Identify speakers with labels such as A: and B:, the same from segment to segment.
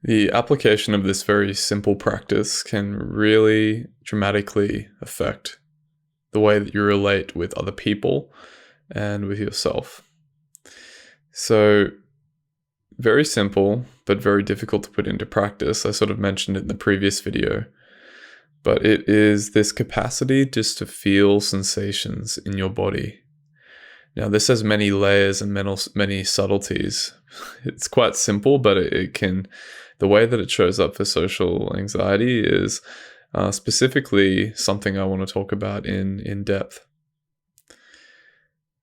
A: The application of this very simple practice can really dramatically affect the way that you relate with other people and with yourself. So, very simple, but very difficult to put into practice. I sort of mentioned it in the previous video, but it is this capacity just to feel sensations in your body. Now, this has many layers and many subtleties. It's quite simple, but the way that it shows up for social anxiety is specifically something I want to talk about in depth.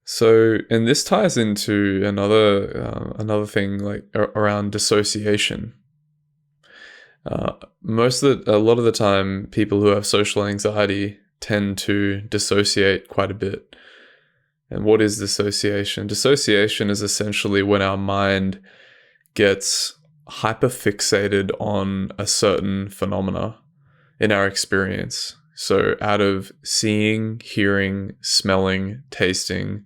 A: So, and this ties into another thing like around dissociation. A lot of the time, people who have social anxiety tend to dissociate quite a bit. And what is dissociation? Dissociation is essentially when our mind gets hyperfixated on a certain phenomena in our experience. So out of seeing, hearing, smelling, tasting,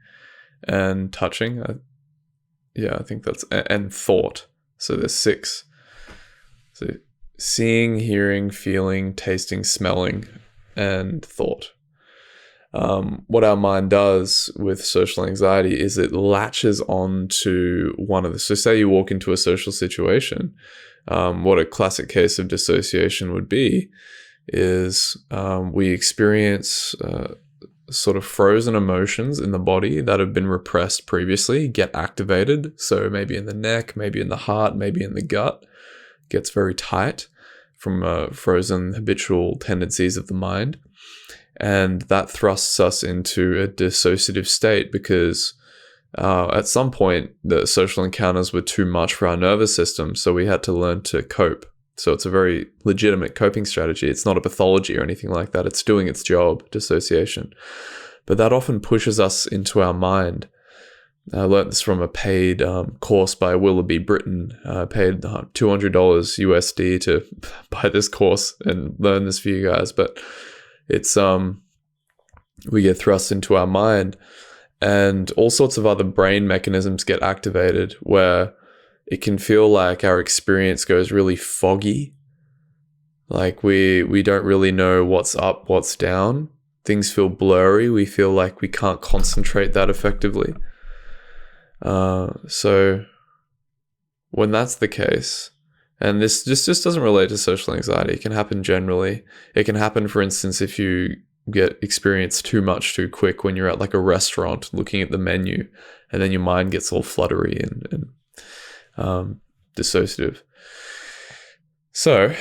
A: and touching, I think that's, and thought. So there's 6. So seeing, hearing, feeling, tasting, smelling, and thought. What our mind does with social anxiety is it latches on to one of the, so say you walk into a social situation, what a classic case of dissociation would be is we experience sort of frozen emotions in the body that have been repressed previously get activated. So maybe in the neck, maybe in the heart, maybe in the gut, gets very tight from frozen habitual tendencies of the mind. And that thrusts us into a dissociative state because at some point the social encounters were too much for our nervous system, so we had to learn to cope. So it's a very legitimate coping strategy. It's not a pathology or anything like that. It's doing its job, dissociation. But that often pushes us into our mind. I learned this from a paid course by Willoughby Britton. I paid $200 USD to buy this course and learn this for you guys. But it's we get thrust into our mind and all sorts of other brain mechanisms get activated where it can feel like our experience goes really foggy. Like we don't really know what's up, what's down. Things feel blurry. We feel like we can't concentrate that effectively. So when that's the case, and this just doesn't relate to social anxiety. It can happen generally. It can happen, for instance, if you experience too much too quick when you're at like a restaurant looking at the menu, and then your mind gets all fluttery and dissociative. So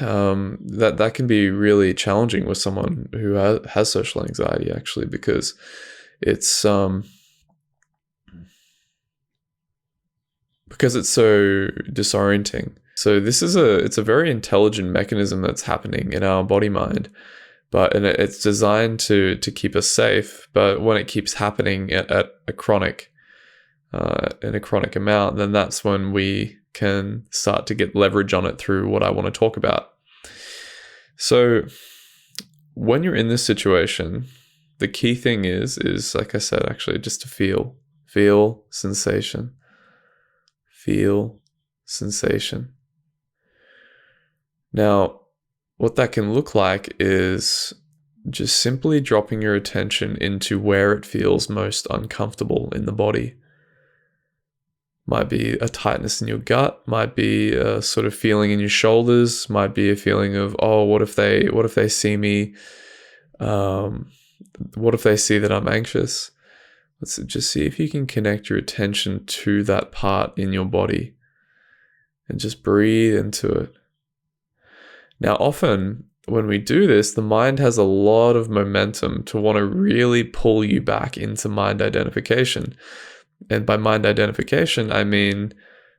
A: that can be really challenging with someone who has social anxiety, actually, because it's so disorienting. So it's a very intelligent mechanism that's happening in our body mind, and it's designed to keep us safe. But when it keeps happening at a chronic amount, then that's when we can start to get leverage on it through what I want to talk about. So when you're in this situation, the key thing is like I said, actually, just to feel sensation, feel sensation. Now, what that can look like is just simply dropping your attention into where it feels most uncomfortable in the body. Might be a tightness in your gut, might be a sort of feeling in your shoulders, might be a feeling of, oh, what if they see me? What if they see that I'm anxious? Let's just see if you can connect your attention to that part in your body and just breathe into it. Now, often when we do this, the mind has a lot of momentum to want to really pull you back into mind identification. And by mind identification, I mean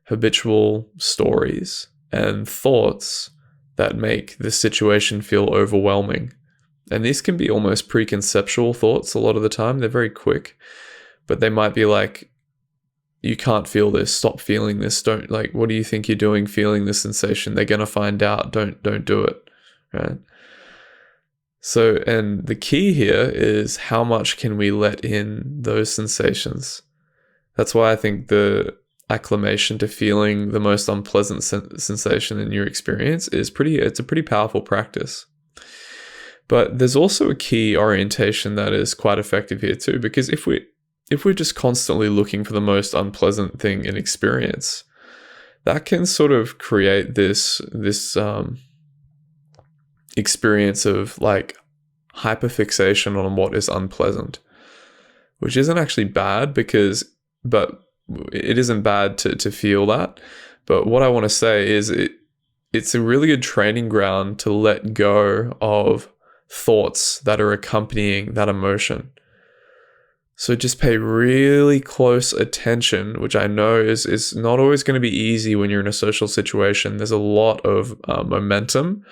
A: habitual stories and thoughts that make the situation feel overwhelming. And these can be almost preconceptual thoughts a lot of the time. They're very quick, but they might be like, you can't feel this, stop feeling this, don't, like, what do you think you're doing feeling this sensation? They're going to find out, don't do it, right? So, and the key here is how much can we let in those sensations? That's why I think the acclimation to feeling the most unpleasant sensation in your experience it's a pretty powerful practice. But there's also a key orientation that is quite effective here too, because if we're just constantly looking for the most unpleasant thing in experience, that can sort of create this experience of like hyperfixation on what is unpleasant, which isn't actually bad but it isn't bad to feel that. But what I want to say is it's a really good training ground to let go of thoughts that are accompanying that emotion. So just pay really close attention, which I know is not always going to be easy when you're in a social situation. There's a lot of momentum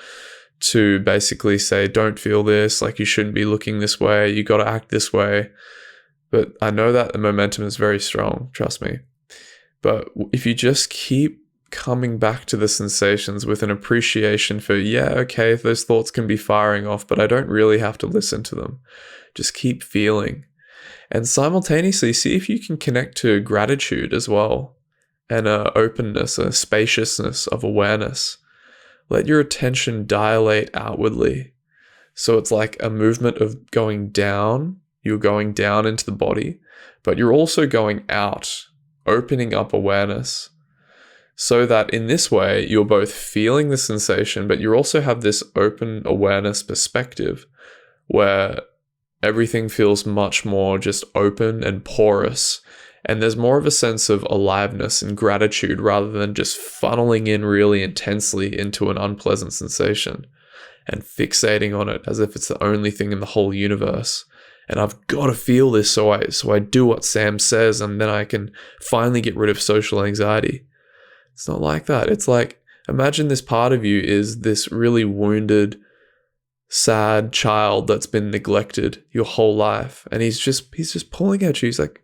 A: to basically say, don't feel this, like you shouldn't be looking this way, you got to act this way. But I know that the momentum is very strong, trust me. But if you just keep coming back to the sensations with an appreciation for, yeah, okay, those thoughts can be firing off, but I don't really have to listen to them. Just keep feeling. And simultaneously, see if you can connect to gratitude as well, and a openness, a spaciousness of awareness. Let your attention dilate outwardly. So it's like a movement of going down. You're going down into the body, but you're also going out, opening up awareness. So that in this way, you're both feeling the sensation, but you also have this open awareness perspective where everything feels much more just open and porous. And there's more of a sense of aliveness and gratitude rather than just funneling in really intensely into an unpleasant sensation and fixating on it as if it's the only thing in the whole universe. And I've got to feel this so I do what Sam says, and then I can finally get rid of social anxiety. It's not like that. It's like, imagine this part of you is this really wounded, sad child that's been neglected your whole life, and he's just pulling at you. He's like,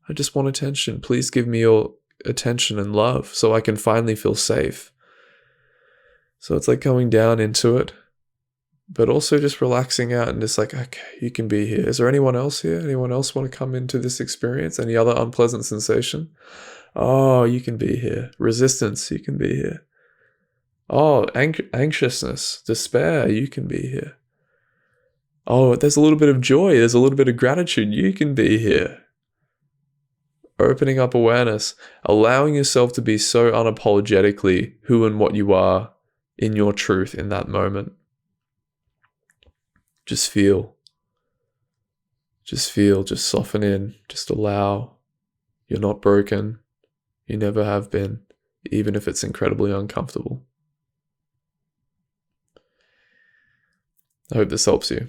A: I just want attention. Please give me your attention and love so I can finally feel safe. So it's like going down into it, but also just relaxing out and just like, okay, you can be here. Is there anyone else here? Anyone else want to come into this experience? Any other unpleasant sensation? Oh, you can be here. Resistance, you can be here. Oh, anxiousness, despair, you can be here. Oh, there's a little bit of joy. There's a little bit of gratitude. You can be here. Opening up awareness, allowing yourself to be so unapologetically who and what you are in your truth in that moment. Just feel. Just feel, just soften in, just allow. You're not broken. You never have been, even if it's incredibly uncomfortable. I hope this helps you.